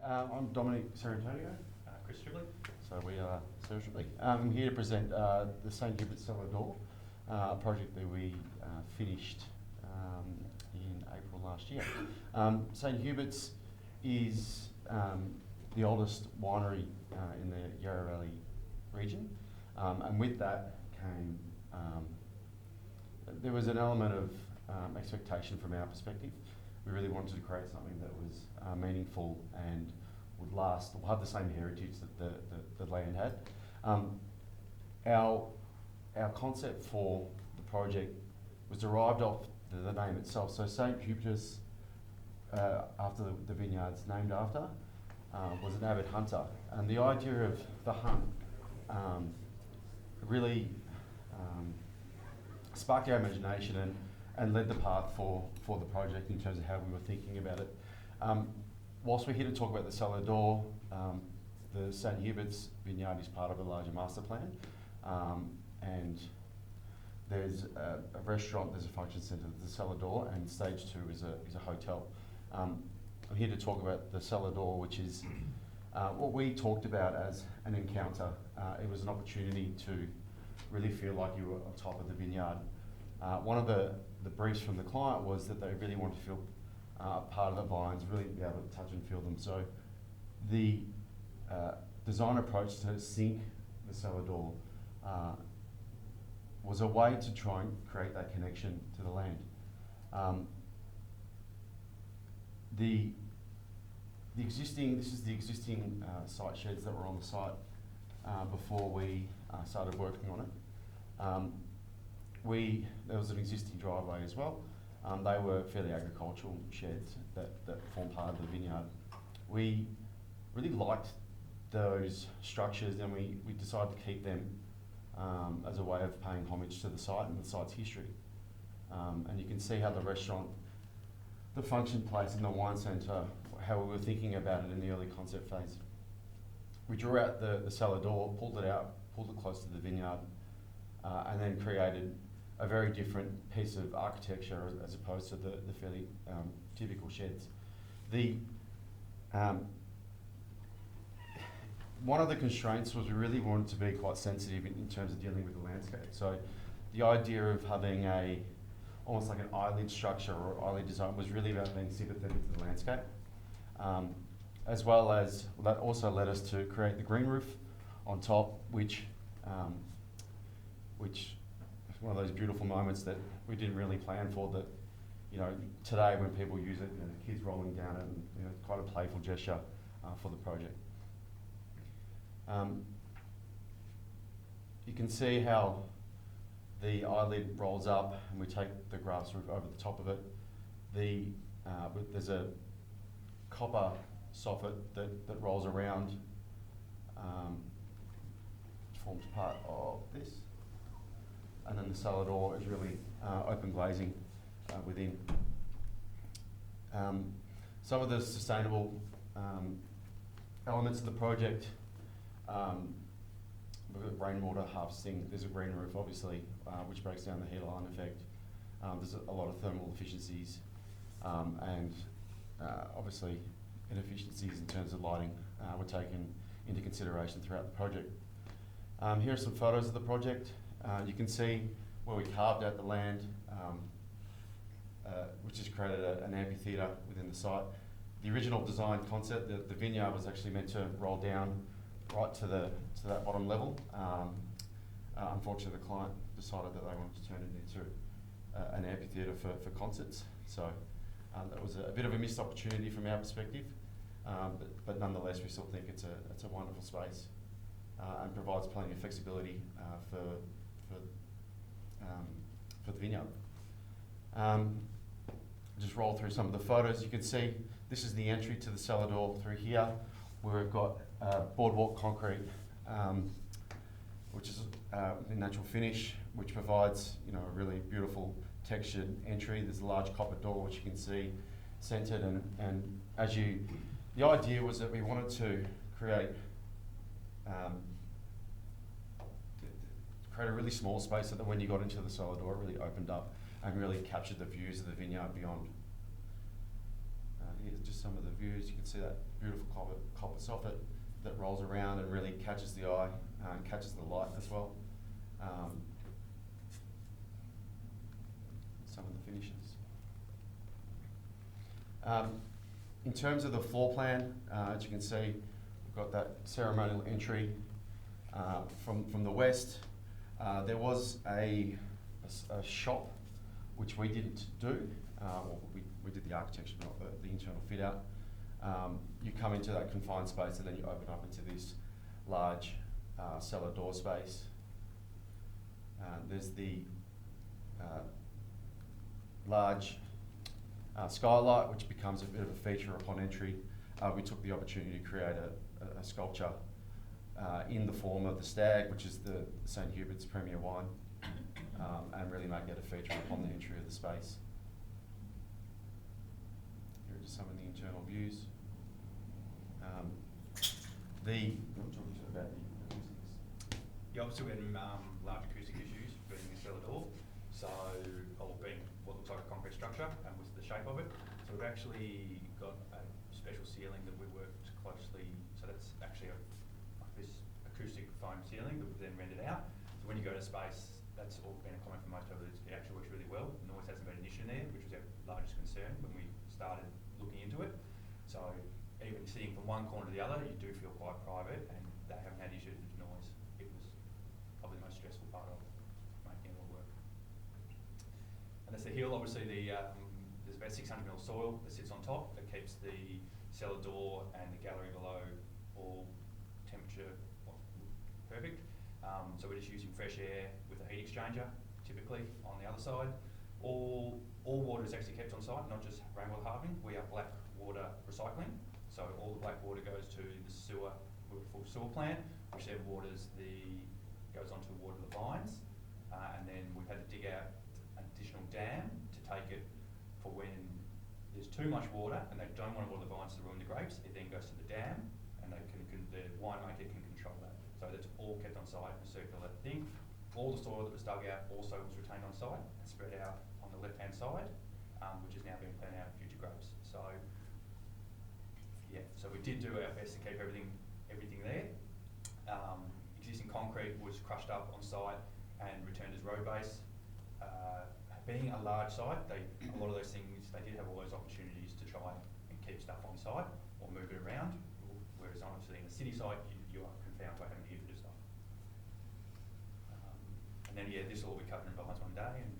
I'm Dominic Serantonio. Chris Stribley. So we are Cera Stribley. I'm here to present the St Hubert Cellar door, a project that we finished in April last year. St Hubert's is the oldest winery in the Yarra Valley region, and with that came there was an element of expectation from our perspective. We really wanted to create something that was meaningful and would last, or have the same heritage that the land had. Our concept for the project was derived off the name itself. So St Hubert's, after the vineyard's named after, was an avid hunter, and the idea of the hunt really sparked our imagination and led the path for the project in terms of how we were thinking about it. Whilst we're here to talk about the cellar door, the St Hubert's vineyard is part of a larger master plan, and there's a restaurant, there's a function centre, there's a cellar door, and stage 2 is a hotel. I'm here to talk about the cellar door, which is what we talked about as an encounter. It was an opportunity to really feel like you were on top of the vineyard. One of the briefs from the client was that they really wanted to feel part of the vines, really be able to touch and feel them. So the design approach to sync the cellar door was a way to try and create that connection to the land. This is the existing site sheds that were on the site before we started working on it. There was an existing driveway as well. They were fairly agricultural sheds that form part of the vineyard. We really liked those structures, and we decided to keep them as a way of paying homage to the site and the site's history. And you can see how the restaurant, the function place and the wine centre, how we were thinking about it in the early concept phase. We drew out the cellar door, pulled it close to the vineyard, and then created a very different piece of architecture as opposed to the fairly typical sheds. One of the constraints was we really wanted to be quite sensitive in terms of dealing with the landscape. So the idea of having almost like an eyelid structure or eyelid design was really about being sympathetic to the landscape. As well as, that also led us to create the green roof on top, which is one of those beautiful moments that we didn't really plan for, that, today when people use it, the kids rolling down it, and quite a playful gesture for the project. You can see how the eyelid rolls up, and we take the grass roof over the top of it. There's a copper soffit that rolls around, which forms part of this. And then the cellar door is really open glazing within. Some of the sustainable elements of the project, we've got rainwater harvesting. There's a green roof, obviously, which breaks down the heat line effect. There's a lot of thermal efficiencies, and obviously inefficiencies in terms of lighting were taken into consideration throughout the project. Here are some photos of the project. You can see where we carved out the land, which has created an amphitheatre within the site. The original design concept, the vineyard was actually meant to roll down right to that bottom level. Unfortunately, the client decided that they wanted to turn it into an amphitheatre for concerts. So that was a bit of a missed opportunity from our perspective, but nonetheless, we still think it's a wonderful space and provides plenty of flexibility for the vineyard. Just roll through some of the photos. You can see this is the entry to the cellar door through here, where we've got boardwalk concrete, which is in natural finish, which provides a really beautiful textured entry. There's a large copper door which you can see centred, and the idea was that we wanted to create a really small space so that when you got into the cellar door, it really opened up and really captured the views of the vineyard beyond. Here's just some of the views. You can see that beautiful copper soffit that rolls around and really catches the eye and catches the light as well. Some of the finishes. In terms of the floor plan, as you can see, we've got that ceremonial entry from the west. There was a shop which we didn't do. Well, we did the architecture, not the internal fit out. You come into that confined space and then you open up into this large cellar door space. There's the large skylight, which becomes a bit of a feature upon entry. We took the opportunity to create a sculpture in the form of the stag, which is the St. Hubert's premier wine, and really make that a feature upon the entry of the space. Here are just some of the internal views. About the acoustics. Yeah, obviously we had large acoustic issues being the cellar door, so, or being what looks like a concrete structure and with the shape of it. So we've actually got a special ceiling that we worked closely, so that's actually like this acoustic foam ceiling that we've then rendered out. So when you go to space, that's all been a comment from most people, it actually works really well. Noise hasn't been an issue there, which was our largest concern when we started looking into it. So even sitting from one corner to the other, you do feel quite private, and they haven't had issues with noise. It was probably the most stressful part of making it all work. And that's the hill. Obviously, there's about 600 mil soil that sits on top that keeps the cellar door and the gallery below all temperature perfect. So we're just using fresh air with a heat exchanger, typically on the other side. All water is actually kept on site, not just rainwater hardening. We are black water recycling. So all the black water goes to the sewer, we're a full sewer plant, which then goes on to water the vines. And then we've had to dig out an additional dam to take it for when there's too much water and they don't want to water the vines to ruin the grapes. It then goes to the dam, and the winemaker can control that. So that's all kept on site, a circular thing. All the soil that was dug out also was retained on site and spread out on the left-hand side, which is now being planted out for future grapes. So, yeah, so we did do our best to keep everything there. Existing concrete was crushed up on site and returned as road base. Being a large site, a lot of those things, they did have all those opportunities to try and keep stuff on site or move it around. Whereas obviously in a city site, you are confounded by having to get rid of stuff. And then, yeah, this will all be covered in vines one day, and